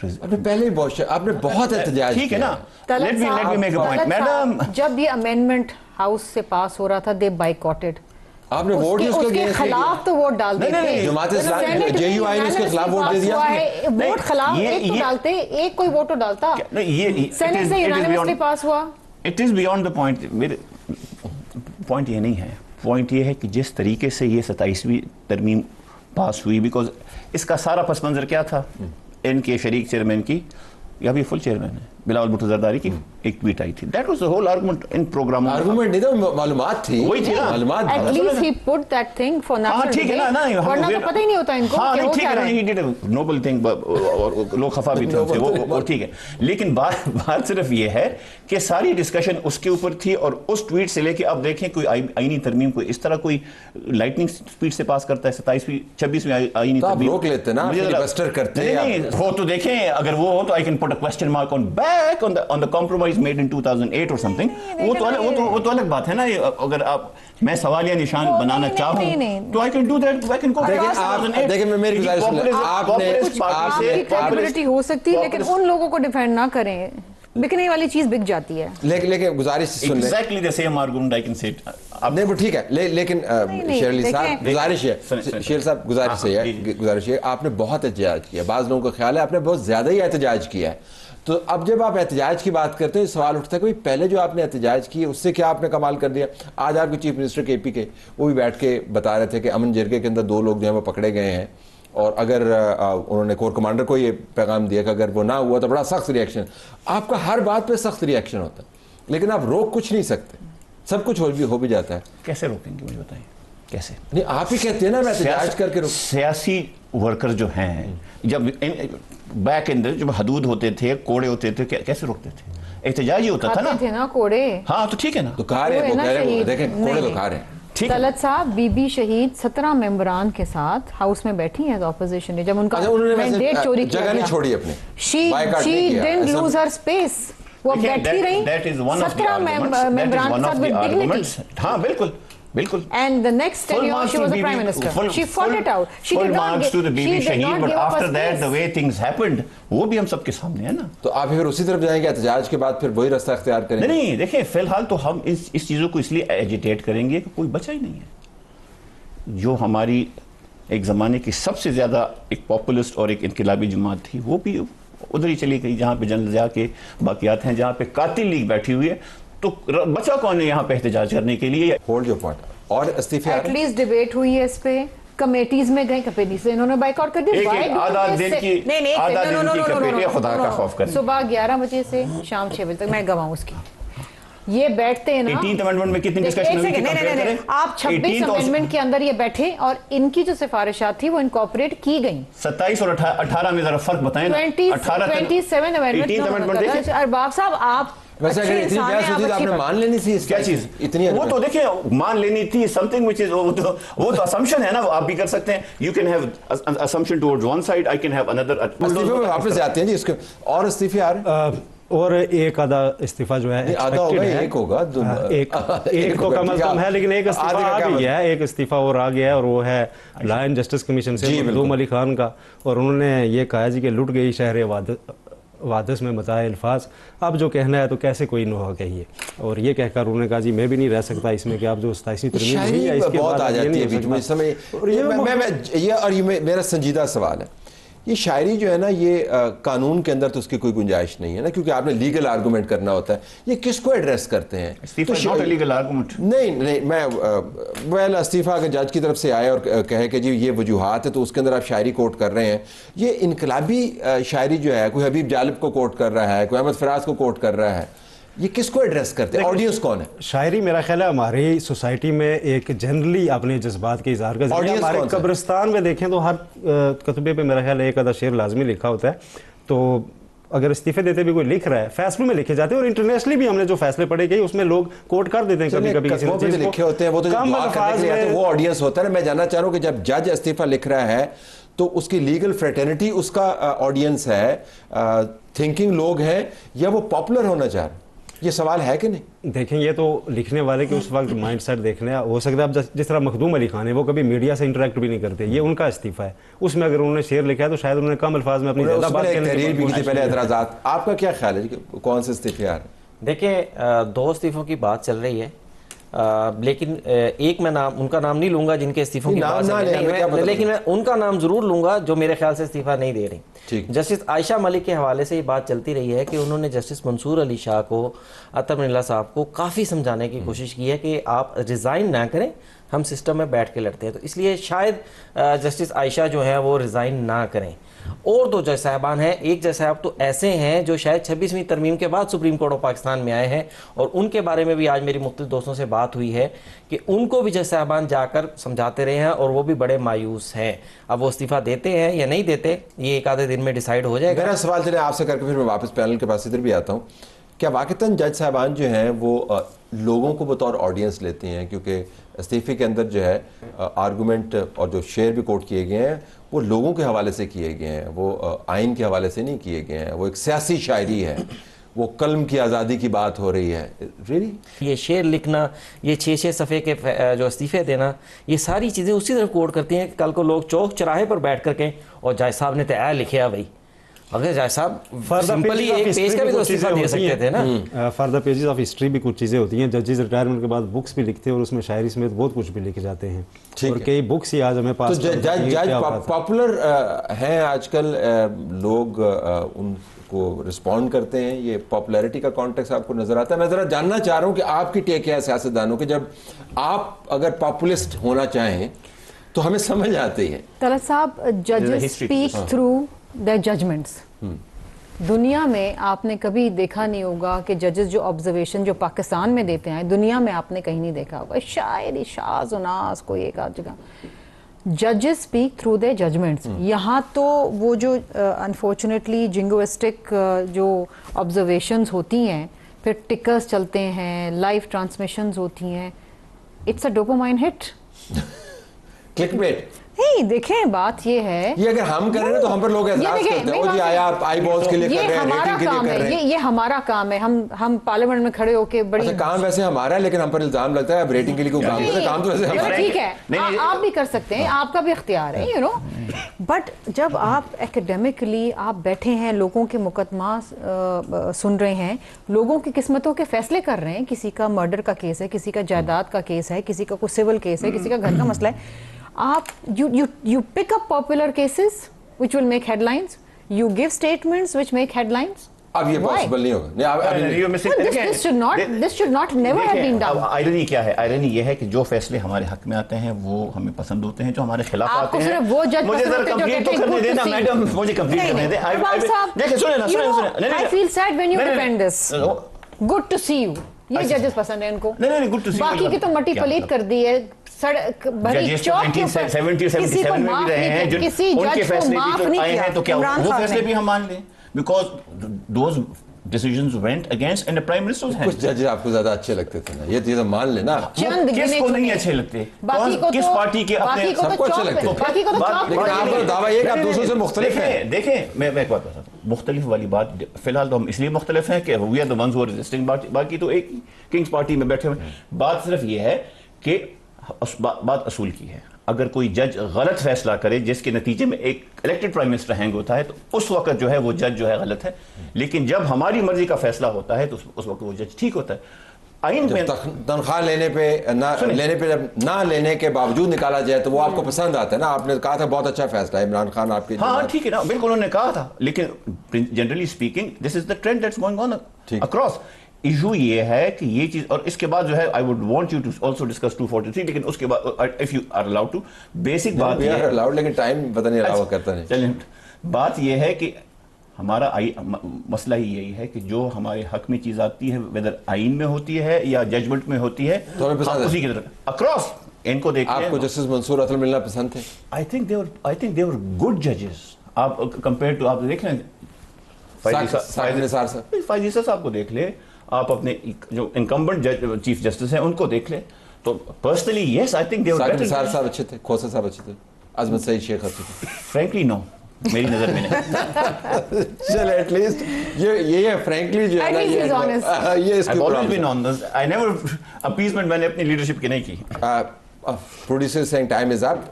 آپ نے پہلے ہی آپ نے بہت احتجاج ٹھیک ہے نا. Let me make a point. Madam جب یہ امینڈمنٹ ہاؤس سے پاس ہو رہا تھا دے بائیکاٹڈ. آپ نے ووٹ اس کے خلاف تو ووٹ ڈالتے تھے. جماعت اسلامی جے یو آئی نے اس کے خلاف ووٹ دے دیا. ووٹ خلاف ایک تو ڈالتے, ایک کوئی ووٹ تو ڈالتا. سینٹ سے یونانیمسلی پاس ہوا. It is beyond the point. میرے پوائنٹ یہ نہیں ہے. پوائنٹ یہ ہے کہ جس طریقے سے یہ 27ویں ترمیم پاس ہوئی, بیکاز اس کا سارا پس منظر کیا تھا, ان کے شریک چیئرمین کی, یا بھی فل چیئرمین ہے, بلاول بھٹو زرداری کی ایک ٹویٹ آئی تھی. That was the whole argument in program. Argument نہیں تھا, معلومات تھی. وہی تھی نا, معلومات. At least he put that thing for national. ٹھیک ہے نا, ورنہ تو پتہ ہی نہیں ہوتا ان کو کہ وہ کیا رہے ہیں. He did a noble thing, اور لوگ خفا بھی تھے وہ ٹھیک ہے. لیکن بات صرف یہ ہے کہ ساری ڈسکشن اس کے اوپر تھی, اور اس ٹویٹ سے لے کے اب دیکھیں کوئی آئینی ترمیم کو اس طرح کوئی لائٹنگ سپیڈ سے پاس کرتا ہے. 26ویں آئینی ترمیم روک لیتے نا, فلیبسٹر کرتے ہیں. وہ تو دیکھیں, اگر وہ ہو تو I can put a question mark on back on the compromise made in 2008 or something. وہ تو الگ بات ہے نا. اگر آپ میں سوالیہ نشان بنانا چاہوں تو I can do that. I can go back. دیکھیں میری گزارش ہے, آپ نے کریڈیبلٹی ہو سکتی ہے, لیکن ان لوگوں کو ڈیفینڈ نہ کریں. بکنے والی چیز بک جاتی ہے. لیکن گزارش سن لیں. Exactly the same argument I can say. نہیں وہ ٹھیک ہے, لیکن شیر علی صاحب گزارش ہے, شیر صاحب گزارش ہے, آپ نے بہت احتجاج کیا. بعض لوگوں کا خیال ہے آپ نے بہت زیادہ ہی احتجاج کیا ہے. تو اب جب آپ احتجاج کی بات کرتے ہیں سوال اٹھتا ہے کہ پہلے جو آپ نے احتجاج کی اس سے کیا آپ نے کمال کر دیا. آج آپ کے چیف منسٹر کے پی کے وہ بھی بیٹھ کے بتا رہے تھے کہ امن جرگے کے اندر 2 لوگ جو ہیں وہ پکڑے گئے ہیں, اور اگر انہوں نے کور کمانڈر کو یہ پیغام دیا کہ اگر وہ نہ ہوا تو بڑا سخت ریئیکشن. آپ کا ہر بات پہ سخت ریئیکشن ہوتا ہے, لیکن آپ روک کچھ نہیں سکتے. سب کچھ ہو بھی جاتا ہے. کیسے روکیں گے مجھے بتائیں کیسے؟ نہیں آپ ہی کہتے ہیں نا میں احتجاج کر کے سیاسی ورکر جو ہیں جب بیک اندر جب حدود ہوتے تھے, کوڑے ہوتے تھے, کیسے روکتے تھے؟ احتجاج ہی ہوتا تھا نا کوڑے. ہاں تو ٹھیک ہے نا, تو کھا رہے ہیں, وہ کہہ رہے ہیں دیکھیں کوڑے تو کھا رہے ہیں. طلعت صاحب بی بی شہید 17 ممبران کے ساتھ ہاؤس میں بیٹھی ہیں اپوزیشن نے, جب ان کا مینڈیٹ چوری کیا جگہ نہیں چھوڑی اپنی, she didn't lose her space. وہ بیٹھی رہی 17 ممبران کے ساتھ with dignity. ہاں بالکل بالکل. And the next 10 years she was the prime minister. She fought it out. She did not give but up after her that space. the way things happened وہ بھی ہم سب کے سامنے ہے نا. تو آپ پھر اسی طرف جائیں گے احتجاج کے بعد, پھر وہی راستہ اختیار کریں گے؟ نہیں دیکھیں فی الحال تو ہم اس چیزوں کو اس لیے ایجیٹیٹ کریں گے کہ کوئی بچا ہی نہیں ہے. جو ہماری ایک زمانے کی سب سے زیادہ ایک پاپولسٹ اور ایک انقلابی جماعت تھی, وہ بھی ادھر ہی چلی گئی جہاں پہ جنرل ضیاء کے باقیات ہیں, جہاں پہ قاتل لیگ بیٹھی ہوئی ہے. تو بچا کون ہے یہاں پہ احتجاج کرنے کے لیے؟ Hold your point. اور استعفے ایٹ لیسٹ ڈیبیٹ ہوئی ہے اس پہ, کمیٹیز میں گئے, کمیٹیز سے انہوں نے بائیک آؤٹ کر دیا. آدھا دن کی کمیٹی خدا کا خوف کریں. صبح 11 بجے سے شام 6 بجے تک میں گواہوں اس کی. یہ بیٹھتے ہیں نا 18th امینڈمنٹ میں کتنی ڈسکشن ہوئی؟ نہیں آپ 26 امینڈمنٹ کے اندر یہ بیٹھے اور ان کی جو سفارشات تھی وہ انکارپوریٹ کی گئیں. 27 اور 18 میں ذرا فرق بتائیں نا. 27 امینڈمنٹ. ارباب صاحب آپ ویسے اگر اتنی بحث ہوتی تو آپ نے مان لینی تھی. کیا چیز اتنی؟ وہ تو دیکھیں مان لینی تھی something which is وہ تو assumption ہے نا, آپ بھی کر سکتے ہیں. You can have assumption towards one side, I can have another. استعفے میں واپس جاتے ہیں جی اس کے, اور استعفے آ رہے ہیں اور ایک آدھا استعفیٰ جو ہے آدھا ہوگا, ایک ہوگا, ایک تو کم از کم ہے, لیکن ایک استعفیٰ آ گیا ہے, ایک استعفیٰ اور آ گیا ہے, اور وہ ہے لائن جسٹس کمیشن سے مظلوم علی خان کا. اور انہوں نے یہ کہا جی کہ لٹ گئی شہر وادس میں متاع الفاظ. اب جو کہنا ہے تو کیسے کوئی نوحہ کہیے, اور یہ کہہ کر انہوں نے کہا جی میں بھی نہیں رہ سکتا اس میں کہ آپ جو 27ویں ترمیم ہوئی ہے اس کے بعد یہ میرا سنجیدہ سوال ہے. یہ شاعری جو ہے نا, یہ قانون کے اندر تو اس کی کوئی گنجائش نہیں ہے نا, کیونکہ آپ نے لیگل آرگومنٹ کرنا ہوتا ہے. یہ کس کو ایڈریس کرتے ہیں؟ نہیں میں استعفیٰ اگر جج کی طرف سے آئے اور کہے کہ جی یہ وجوہات ہے, تو اس کے اندر آپ شاعری کوٹ کر رہے ہیں. یہ انقلابی شاعری جو ہے, کوئی حبیب جالب کو کوٹ کر رہا ہے, کوئی احمد فراز کو کوٹ کر رہا ہے, یہ کس کو ایڈریس کرتے ہیں؟ آڈینس کون ہے؟ شاعری میرا خیال ہے ہماری سوسائٹی میں ایک جنرلی اپنے جذبات کے اظہار کا ذریعہ. ہمارے قبرستان میں دیکھیں تو ہر کتبے پہ میرا خیال ہے ایک آدھا شعر لازمی لکھا ہوتا ہے. تو اگر استعفے دیتے بھی کوئی لکھ رہا ہے, فیصلوں میں لکھے جاتے ہیں, اور انٹرنیشنلی بھی ہم نے جو فیصلے پڑھے گئے اس میں لوگ کوٹ کر دیتے ہیں کبھی کبھی کسی چیز کو. لکھے ہوتے ہیں وہ تو وہ آڈینس ہوتا ہے. میں جاننا چاہ رہا ہوں کہ جب جج استعفیٰ لکھ رہا ہے تو اس کی لیگل فریٹرنٹی اس کا آڈینس ہے, تھنکنگ لوگ ہیں, یا وہ پاپولر ہونا چاہ رہے ہیں؟ یہ سوال ہے کہ نہیں؟ دیکھیں یہ تو لکھنے والے کے اس وقت مائنڈ سیٹ دیکھنے ہو سکتا ہے. اب جس طرح مخدوم علی خان ہے وہ کبھی میڈیا سے انٹریکٹ بھی نہیں کرتے, یہ ان کا استعفیٰ ہے. اس میں اگر انہوں نے شعر لکھا ہے تو شاید انہوں نے کم الفاظ میں اپنی زیادہ بات کرنے کی کوشش کی. پہلے اعتراضات آپ کا کیا خیال ہے کہ کون سے استعفے آ رہے ہیں؟ دیکھیں 2 استعفوں کی بات چل رہی ہے, لیکن ایک میں نام ان کا نام نہیں لوں گا جن کے استعفوں کی بات چل رہی ہے, لیکن میں ان کا نام ضرور لوں گا جو میرے خیال سے استعفیٰ نہیں دے رہی. جسٹس عائشہ ملک کے حوالے سے یہ بات چلتی رہی ہے کہ انہوں نے جسٹس منصور علی شاہ کو, عطر من اللہ صاحب کو کافی سمجھانے کی کوشش کی ہے کہ آپ ریزائن نہ کریں, ہم سسٹم میں بیٹھ کے لڑتے ہیں. تو اس لیے شاید جسٹس عائشہ جو ہے وہ ریزائن نہ کریں. اور 2 جج صاحبان ہیں, ایک جج صاحب تو ایسے ہیں جو شاید 26ویں ترمیم کے بعد سپریم کورٹ آف پاکستان میں آئے ہیں, اور ان کے بارے میں بھی آج میری مختلف دوستوں سے بات ہوئی ہے کہ ان کو بھی جج صاحبان جا کر سمجھاتے رہے ہیں اور وہ بھی بڑے مایوس ہیں. اب وہ استعفیٰ دیتے ہیں یا نہیں دیتے یہ ایک آدھے دن میں ڈیسائیڈ ہو جائے گا. میرا سوال چلے آپ سے کر کے پھر میں واپس پینل کے پاس ادھر بھی آتا ہوں. کیا واقعتاً جج صاحبان جو ہیں وہ لوگوں کو بطور آڈینس لیتے ہیں؟ کیونکہ استعفے کے اندر جو ہے آرگومنٹ اور جو شعر بھی کوٹ کیے گئے ہیں وہ لوگوں کے حوالے سے کیے گئے ہیں, وہ آئین کے حوالے سے نہیں کیے گئے ہیں, وہ ایک سیاسی شاعری ہے, وہ قلم کی آزادی کی بات ہو رہی ہے. ریلی یہ شعر لکھنا, یہ 6 صفحے کے جو استعفے دینا, یہ ساری چیزیں اسی طرح کوٹ کرتی ہیں کہ کل کو لوگ چوک چراہے پر بیٹھ کر کے اور جج صاحب نے تو اے لکھیا بھائی, اگر جج صاحب سمپلی ایک پیج کا بھی تو استعفیٰ دے سکتے تھے نا. For the pages of history بھی کچھ چیزیں ہوتی ہیں. ججز ریٹائرمنٹ کے بعد بکس بھی لکھتے ہیں اور اس میں شاعری سمیت بہت کچھ بھی لکھے جاتے ہیں, اور کئی بکس ہی آج ہمیں پاس. تو جج پاپولر ہیں آج کل, لوگ ان کو رسپونڈ کرتے ہیں, یہ پاپولیرٹی کا کانٹیکس آپ کو نظر آتا ہے؟ میں ذرا جاننا چاہ رہا ہوں کہ آپ کی ٹیک ہے سیاستدانوں کے, جب آپ اگر پاپولسٹ ہونا چاہیں تو ہمیں سمجھ آتی ہے. طلعت صاحب, ججز اسپیک تھرو their judgments. دنیا میں آپ نے کبھی دیکھا نہیں ہوگا کہ ججز جو آبزرویشن جو پاکستان میں دیتے ہیں دنیا میں آپ نے کہیں نہیں دیکھا ہوگا. شاعری شاز و ناز کوئی ایک آدھ جگہ. ججز اسپیک تھرو their judgments. یہاں تو وہ جو انفارچونیٹلی جنگوسٹک جو آبزرویشنز ہوتی ہیں, پھر ٹکرز چلتے ہیں, لائیو ٹرانسمیشنز ہوتی ہیں, it's a dopamine hit. Click bait نہیں, دیکھیں بات یہ ہے, یہ اگر ہم کریں نا تو ہم پر لوگ اعتراض کرتے ہیں, او جی آیا آپ آئی بالز کے لیے کر رہے ہیں, ریٹنگ کے لیے کر رہے ہیں. یہ ہمارا کام ہے, ہم پارلیمنٹ میں کھڑے ہو کے بڑی کام ویسے ہمارا ہے, لیکن ہم پر الزام لگتا ہے اب ریٹنگ کے لیے کوئی کام کرتا ہے. کام تو ویسے ہمارا ٹھیک ہے, آپ بھی کر سکتے ہیں, آپ کا بھی اختیار ہے, یو نو. بٹ جب آپ ایکیڈیمکلی آپ بیٹھے ہیں, لوگوں کے مقدمات سن رہے ہیں, لوگوں کی قسمتوں کے فیصلے کر رہے ہیں, کسی کا مرڈر کا کیس ہے, کسی کا جائیداد کا کیس ہے, کسی کا کوئی سول کیس ہے, کسی کا گھر کا مسئلہ ہے, آپ you pick up popular cases which will make headlines, you give statements which make headlines. اب یہ پاسبل نہیں ہوگا. This should not never have been done. Irony کیا ہے؟ آئرنی یہ ہے کہ جو فیصلے ہمارے حق میں آتے ہیں وہ ہمیں پسند ہوتے ہیں, جو ہمارے خلاف آتے ہیں. وہ جج مجھے ذرا کمپلیٹ تو کرنے دینا میڈم, مجھے کمپلیٹ کرنے دیں. دیکھیں سنیں, I feel sad when you defend this. Good to see you. یہ ججز پسند ہیں ان کو. نہیں, good to see you. باقی کی تو مٹی پلیت کر دی ہے, سڑک بھری چوک کے اوپر 1977 میں بھی رہے ہیں, کسی جج کو معاف نہیں کیا. تو کیا وہ فیصلے بھی ہم مان لیں, because those decisions went against and the prime minister's hands. کچھ ججز آپ کو زیادہ اچھے لگتے تھے نا, یہ چیزیں مان لینا. کس کو نہیں اچھے لگتے, کس پارٹی کے اپنے سب کو اچھے لگتے ہیں, لیکن آپ کا دعویٰ یہ کہ آپ دوسروں سے مختلف ہیں. دیکھیں میں ایک بات بتاتا ہوں, مختلف والی بات فی الحال تو ہم اس لیے مختلف ہیں کہ we are the ones who are resisting, باقی تو ایک کنگز پارٹی میں بیٹھے ہوئے. بات صرف یہ ہے کہ بات اصول کی ہے. اگر کوئی جج غلط فیصلہ کرے جس کے نتیجے میں ایک الیکٹڈ پرائم منسٹر ہینگ ہوتا ہے تو اس وقت جو ہے وہ جج جو ہے غلط ہے, لیکن جب ہماری مرضی کا فیصلہ ہوتا ہے تو اس وقت وہ جج ٹھیک ہوتا ہے. آئین میں تنخواہ لینے پہ جب نہ لینے کے باوجود نکالا جائے تو وہ آپ کو پسند آتا ہے نا. آپ نے کہا تھا بہت اچھا فیصلہ ہے عمران خان آپ کے. ہاں ٹھیک ہے نا, بالکل انہوں نے کہا تھا, لیکن generally speaking this is the trend that's going on across. Issue یہ ہے کہ یہ چیز, اور اس کے بعد جو ہے I would want you to also discuss 243, لیکن اس کے بعد if you are allowed to, basic بات یہ ہے, لیکن ٹائم پتہ نہیں الاؤ کرتا نہیں. چلیں, بات یہ ہے کہ ہمارا مسئلہ ہی یہی ہے کہ جو ہمارے حق میں چیز آتی ہے ویدر آئین میں ہوتی ہے یا ججمنٹ میں ہوتی ہے, اسی کی طرح اکراس ان کو دیکھیں. آپ کو جسٹس منصور عطل ملنا پسند تھے؟ I think they were good judges. آپ کمپیئر ٹو آپ دیکھ لیں فائز نثار صاحب کو دیکھ لیں, آپ اپنے جو انکمبنٹ چیف جسٹس ہیں ان کو دیکھ لیں, تو پرسنلی یس آئی تھنک نثار صاحب اچھے تھے, کھوسا صاحب اچھے تھے, عظمت سعید شیخ اچھے تھے. فرینکلی نو, میری نظر میں نہیں. چل ایٹ لیسٹ یہ فرینکلی جو ہے نا یہ اس کی I never appeasement میں نے اپنی لیڈرشپ کی نہیں کی. Producer saying time is up.